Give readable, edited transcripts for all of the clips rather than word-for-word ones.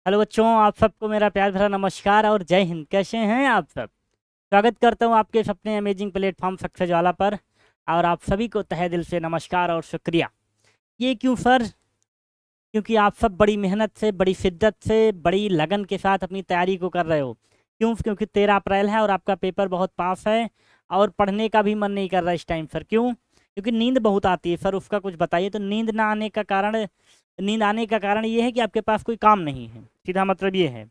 Hello बच्चों, आप सबको मेरा प्यार भरा नमस्कार और जय हिंद। कैसे हैं आप सब? स्वागत करता हूं आपके इस अपने अमेजिंग प्लेटफॉर्म सक्सेस वाला पर। और आप सभी को तहे दिल से नमस्कार और शुक्रिया। ये क्यों सर? क्योंकि आप सब बड़ी मेहनत से, बड़ी शिद्दत से, बड़ी लगन के साथ अपनी तैयारी को कर रहे हो। क्यों? क्योंकि 13 अप्रैल है और आपका पेपर बहुत पास है और पढ़ने का भी मन नहीं कर रहा इस टाइम सर। क्यों? क्योंकि नींद बहुत आती है सर। उसका कुछ बताइए। तो नींद आने का कारण ये है कि आपके पास कोई काम नहीं है। सीधा मतलब ये है।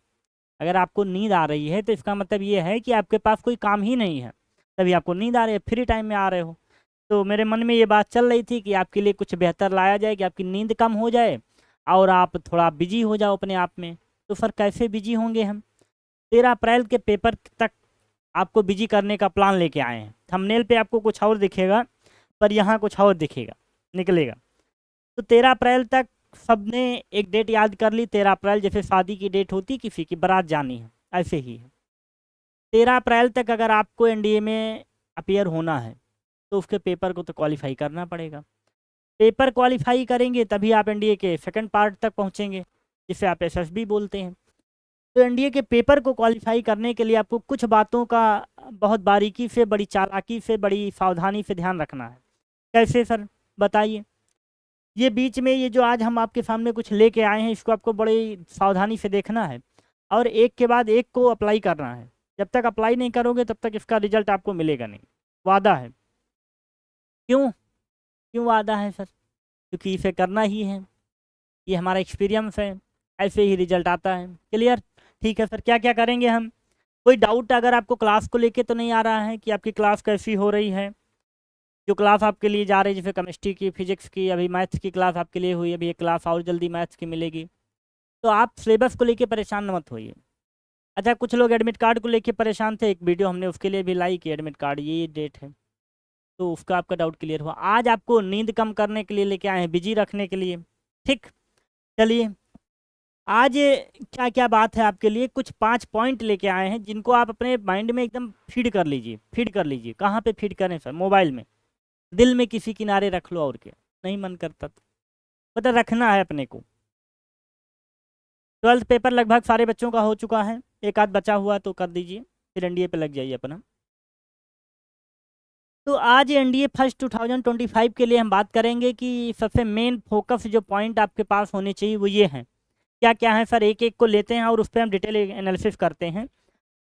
अगर आपको नींद आ रही है तो इसका मतलब ये है कि आपके पास कोई काम ही नहीं है, तभी आपको नींद आ रही है। फ्री टाइम में आ रहे हो। तो मेरे मन में ये बात चल रही थी कि आपके लिए कुछ बेहतर लाया जाए कि आपकी नींद कम हो जाए और आप थोड़ा बिजी हो जाओ अपने आप में। तो सर कैसे बिजी होंगे हम? 13 अप्रैल के पेपर तक आपको बिजी करने का प्लान लेके आए हैं। थंबनेल पे आपको कुछ और दिखेगा, पर यहाँ कुछ और दिखेगा, निकलेगा। तो 13 अप्रैल तक सबने एक डेट याद कर ली। 13 अप्रैल जैसे शादी की डेट होती, किसी की बारात जानी है, ऐसे ही है। 13 अप्रैल तक अगर आपको एनडीए में अपियर होना है तो उसके पेपर को तो क्वालिफाई करना पड़ेगा। पेपर क्वालिफाई करेंगे तभी आप एनडीए के सेकंड पार्ट तक पहुंचेंगे, जिसे आप एसएसबी बोलते हैं। तो एनडीए के पेपर को क्वालिफाई करने के लिए आपको कुछ बातों का बहुत बारीकी से, बड़ी चालाकी से, बड़ी सावधानी से ध्यान रखना है। कैसे सर? बताइए। ये बीच में ये जो आज हम आपके सामने कुछ लेके आए हैं, इसको आपको बड़ी सावधानी से देखना है और एक के बाद एक को अप्लाई करना है। जब तक अप्लाई नहीं करोगे तब तक इसका रिजल्ट आपको मिलेगा नहीं। वादा है। क्यों? क्यों वादा है सर? क्योंकि इसे करना ही है। ये हमारा एक्सपीरियंस है। ऐसे ही रिजल्ट आता है। क्लियर? ठीक है सर, क्या क्या करेंगे हम? कोई डाउट अगर आपको क्लास को लेके तो नहीं आ रहा है कि आपकी क्लास कैसी हो रही है? जो क्लास आपके लिए जा रही है, जैसे केमिस्ट्री की, फिजिक्स की, अभी मैथ्स की क्लास आपके लिए हुई, अभी एक क्लास और जल्दी मैथ्स की मिलेगी। तो आप सिलेबस को लेके परेशान मत होइए। अच्छा, कुछ लोग एडमिट कार्ड को लेके परेशान थे। एक वीडियो हमने उसके लिए भी लाई कि एडमिट कार्ड ये डेट है। तो उसका आपका डाउट क्लियर हुआ। आज आपको नींद कम करने के लिए लेके आए हैं, बिजी रखने के लिए। ठीक। चलिए, आज क्या क्या बात है आपके लिए, कुछ 5 पॉइंट लेके आए हैं जिनको आप अपने माइंड में एकदम फीड कर लीजिए। फीड कर लीजिए। कहाँ पे फीड करें सर? मोबाइल में, दिल में किसी किनारे रख लो। और क्या? नहीं मन करता तो पता रखना है अपने को। 12th पेपर लगभग सारे बच्चों का हो चुका है। एक आध बचा हुआ तो कर दीजिए, फिर एनडीए पे लग जाइए अपना। तो आज एनडीए फर्स्ट 2025 के लिए हम बात करेंगे कि सबसे मेन फोकस जो पॉइंट आपके पास होने चाहिए वो ये हैं। क्या क्या है सर? एक एक को लेते हैं और उस पर हम डिटेल एनालिसिस करते हैं।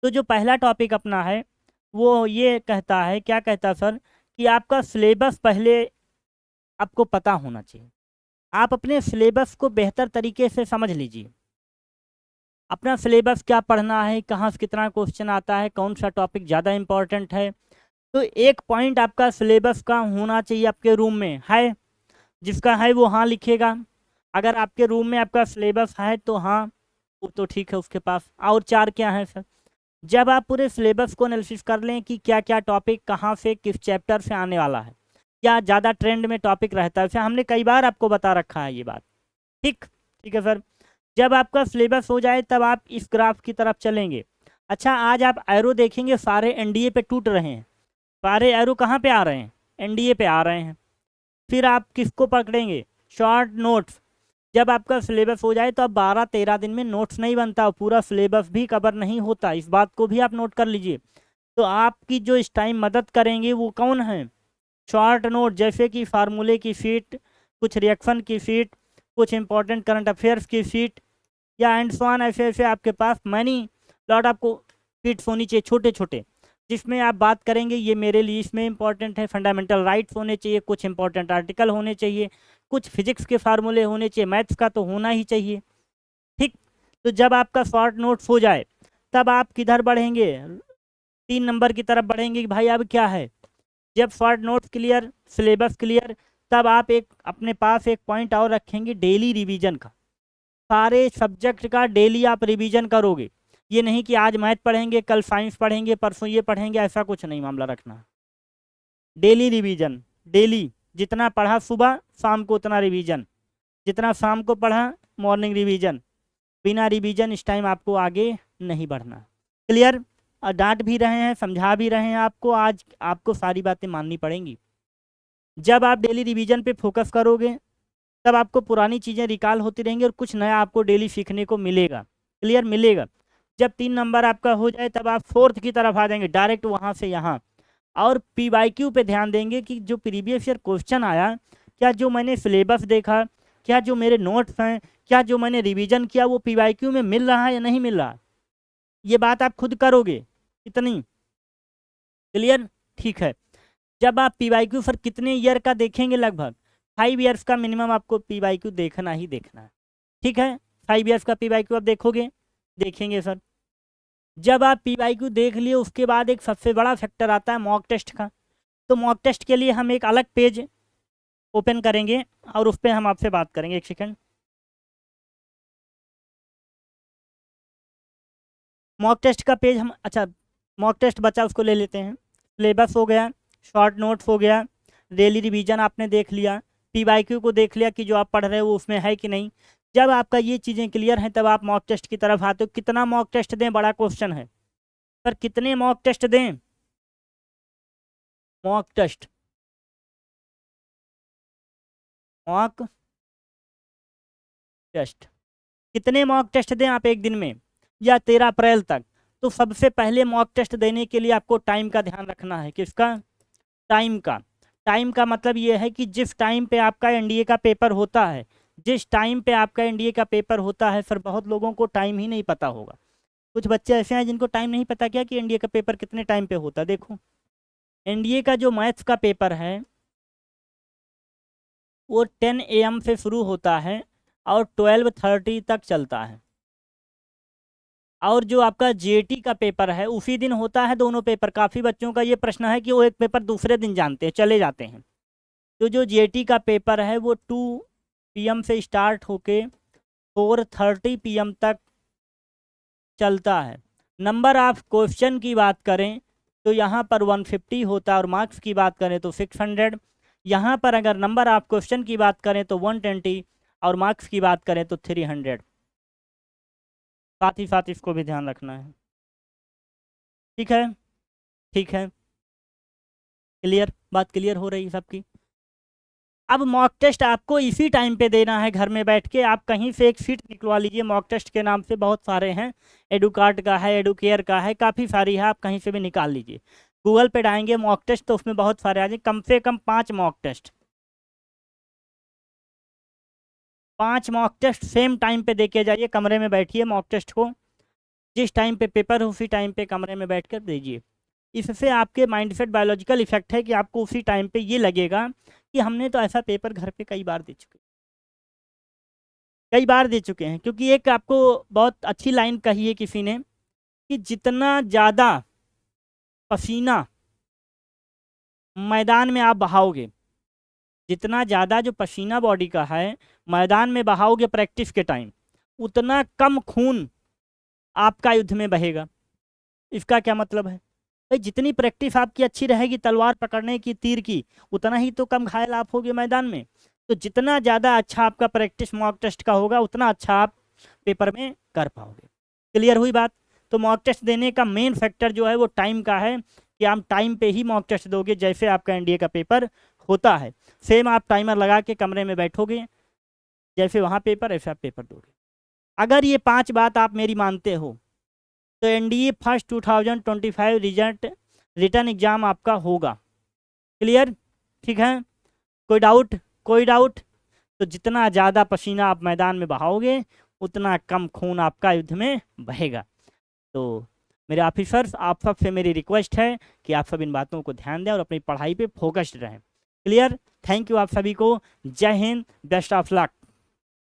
तो जो पहला टॉपिक अपना है वो ये कहता है, क्या कहता है सर, कि आपका सिलेबस पहले आपको पता होना चाहिए। आप अपने सिलेबस को बेहतर तरीके से समझ लीजिए। अपना सिलेबस क्या पढ़ना है, कहाँ से कितना क्वेश्चन आता है, कौन सा टॉपिक ज़्यादा इंपॉर्टेंट है। तो एक पॉइंट आपका सिलेबस का होना चाहिए आपके रूम में है। जिसका है वो हाँ लिखेगा। अगर आपके रूम में आपका सिलेबस है तो हाँ, वो तो ठीक है उसके पास। और चार क्या है सर? जब आप पूरे सिलेबस को एनालिसिस कर लें कि क्या क्या टॉपिक कहाँ से किस चैप्टर से आने वाला है, क्या ज़्यादा ट्रेंड में टॉपिक रहता है, वैसे हमने कई बार आपको बता रखा है ये बात। ठीक। ठीक है सर। जब आपका सिलेबस हो जाए तब आप इस ग्राफ की तरफ चलेंगे। अच्छा, आज आप एरो देखेंगे, सारे एनडीए पे टूट रहे हैं। सारे एरो कहाँ पे आ रहे हैं? एनडीए पे आ रहे हैं। फिर आप किसको पकड़ेंगे? Short notes. जब आपका सिलेबस हो जाए तो अब 12-13 दिन में नोट्स नहीं बनता, पूरा सिलेबस भी कवर नहीं होता। इस बात को भी आप नोट कर लीजिए। तो आपकी जो इस टाइम मदद करेंगे वो कौन है? शॉर्ट नोट, जैसे कि फार्मूले की शीट, कुछ रिएक्शन की शीट, कुछ इंपॉर्टेंट करंट अफेयर्स की शीट, या एंड सो ऑन। ऐसे ऐसे आपके पास मैनी लॉट आपको शीट्स होनी चाहिए, छोटे छोटे, जिसमें आप बात करेंगे ये मेरे लिए इसमें इंपॉर्टेंट है। फंडामेंटल राइट्स होने चाहिए, कुछ इंपॉर्टेंट आर्टिकल होने चाहिए, कुछ फिजिक्स के फार्मूले होने चाहिए, मैथ्स का तो होना ही चाहिए। ठीक। तो जब आपका शॉर्ट नोट्स हो जाए तब आप किधर बढ़ेंगे? 3 नंबर की तरफ बढ़ेंगे कि भाई अब क्या है। जब short notes clear, syllabus clear, तब आप एक अपने पास एक पॉइंट और रखेंगे, डेली रिवीजन का। सारे सब्जेक्ट का डेली आप रिवीजन करोगे। ये नहीं कि आज मैथ पढ़ेंगे, कल साइंस पढ़ेंगे, परसों ये पढ़ेंगे, ऐसा कुछ नहीं मामला रखना। Daily revision. डेली जितना पढ़ा सुबह शाम को उतना रिवीजन, जितना शाम को पढ़ा मॉर्निंग रिवीजन। बिना रिवीजन इस टाइम आपको आगे नहीं बढ़ना। क्लियर? डांट भी रहे हैं, समझा भी रहे हैं आपको, आज आपको सारी बातें माननी पड़ेंगी। जब आप डेली रिवीजन पे फोकस करोगे तब आपको पुरानी चीज़ें रिकॉल होती रहेंगी और कुछ नया आपको डेली सीखने को मिलेगा। क्लियर, मिलेगा। जब 3 नंबर आपका हो जाए तब आप फोर्थ की तरफ आ जाएंगे डायरेक्ट वहाँ से यहाँ। और पीवाईक्यू पे ध्यान देंगे कि जो प्रीवियस ईयर क्वेश्चन आया, क्या जो मैंने सिलेबस देखा, क्या जो मेरे नोट्स हैं, क्या जो मैंने रिवीजन किया वो पीवाईक्यू में मिल रहा है या नहीं मिल रहा, ये बात आप खुद करोगे इतनी। क्लियर, ठीक है। जब आप पीवाईक्यू सर कितने ईयर का देखेंगे, लगभग 5 ईयर्स का मिनिमम आपको पीवाईक्यू देखना ही देखना है। ठीक है, 5 ईयर्स का पीवाईक्यू आप देखोगे, देखेंगे सर। जब आप पीवाईक्यू देख लिए उसके बाद एक सबसे बड़ा फैक्टर आता है मॉक टेस्ट का। तो मॉक टेस्ट के लिए हम एक अलग पेज ओपन करेंगे और उस पर हम आपसे बात करेंगे। एक सेकेंड, मॉक टेस्ट का पेज हम, अच्छा मॉक टेस्ट बचा उसको ले लेते हैं। सिलेबस हो गया, शॉर्ट नोट्स हो गया, डेली रिवीजन आपने देख लिया, पीवाईक्यू को देख लिया कि जो आप पढ़ रहे हो वो उसमें है कि नहीं। जब आपका ये चीज़ें क्लियर हैं तब आप मॉक टेस्ट की तरफ आते हो। कितना मॉक टेस्ट दें, बड़ा क्वेश्चन है सर, कितने मॉक टेस्ट दें? मॉक टेस्ट, मॉक टेस्ट कितने मॉक टेस्ट दें आप एक दिन में या 13 अप्रैल तक? तो सबसे पहले मॉक टेस्ट देने के लिए आपको टाइम का ध्यान रखना है। किसका? टाइम का। टाइम का मतलब ये है कि जिस टाइम पे आपका एनडीए का पेपर होता है, जिस टाइम पे आपका एनडीए का पेपर होता है सर, बहुत लोगों को टाइम ही नहीं पता होगा। कुछ बच्चे ऐसे हैं जिनको टाइम नहीं पता क्या कि एनडीए का पेपर कितने टाइम पे होता है। देखो, एनडीए का जो मैथ्स का पेपर है वो 10 AM से शुरू होता है और 12:30 तक चलता है। और जो आपका जेटी का पेपर है उसी दिन होता है दोनों पेपर। काफ़ी बच्चों का ये प्रश्न है कि वो एक पेपर दूसरे दिन जानते हैं, चले जाते हैं। तो जो जेटी का पेपर है वो 2 PM से स्टार्ट होके 4:30 PM तक चलता है। नंबर ऑफ क्वेश्चन की बात करें तो यहाँ पर 150 होता है और मार्क्स की बात करें तो 600। यहाँ पर अगर नंबर ऑफ क्वेश्चन की बात करें तो 120 और मार्क्स की बात करें तो 300। साथ ही साथ इसको भी ध्यान रखना है। ठीक है, ठीक है, क्लियर, बात क्लियर हो रही है सबकी। अब मॉक टेस्ट आपको इसी टाइम पे देना है घर में बैठ के। आप कहीं से एक सीट निकलवा लीजिए, मॉक टेस्ट के नाम से बहुत सारे हैं, एडुकार्ट का है, एडुकेयर का है, काफ़ी सारी है, आप कहीं से भी निकाल लीजिए। गूगल पे डालेंगे मॉक टेस्ट तो उसमें बहुत सारे आ जाए। कम से कम 5 mock test, 5 mock test same time पे दे के जाइए। कमरे में बैठिए, मॉक टेस्ट को जिस टाइम पे पेपर हो उसी टाइम पे कमरे में बैठ कर दीजिए। इससे आपके माइंडसेट बायोलॉजिकल इफेक्ट है कि आपको उसी टाइम पे ये लगेगा कि हमने तो ऐसा पेपर घर पे कई बार दे चुके, कई बार दे चुके हैं। क्योंकि एक आपको बहुत अच्छी लाइन कही है किसी ने कि जितना ज़्यादा पसीना मैदान में आप बहाओगे, जितना ज़्यादा जो पसीना बॉडी का है मैदान में बहाओगे प्रैक्टिस के टाइम, उतना कम खून आपका युद्ध में बहेगा। इसका क्या मतलब है भाई? जितनी प्रैक्टिस आपकी अच्छी रहेगी तलवार पकड़ने की, तीर की, उतना ही तो कम घायल आप होगे मैदान में। तो जितना ज़्यादा अच्छा आपका प्रैक्टिस मॉक टेस्ट का होगा उतना अच्छा आप पेपर में कर पाओगे। क्लियर हुई बात? तो मॉक टेस्ट देने का मेन फैक्टर जो है वो टाइम का है कि आप टाइम पे ही मॉक टेस्ट दोगे। जैसे आपका एनडीए का पेपर होता है सेम आप टाइमर लगा के कमरे में बैठोगे, जैसे वहाँ पेपर ऐसे आप पेपर दोगे। अगर ये 5 बात आप मेरी मानते हो तो NDA first 2025 result written exam आपका होगा। क्लियर, ठीक है, कोई डाउट? कोई डाउट? तो जितना ज़्यादा पसीना आप मैदान में बहाओगे उतना कम खून आपका युद्ध में बहेगा। तो मेरे ऑफिसर्स, आप सबसे मेरी रिक्वेस्ट है कि आप सब इन बातों को ध्यान दें और अपनी पढ़ाई पे फोकस्ड रहें। क्लियर, थैंक यू आप सभी को। जय हिंद, बेस्ट ऑफ लक।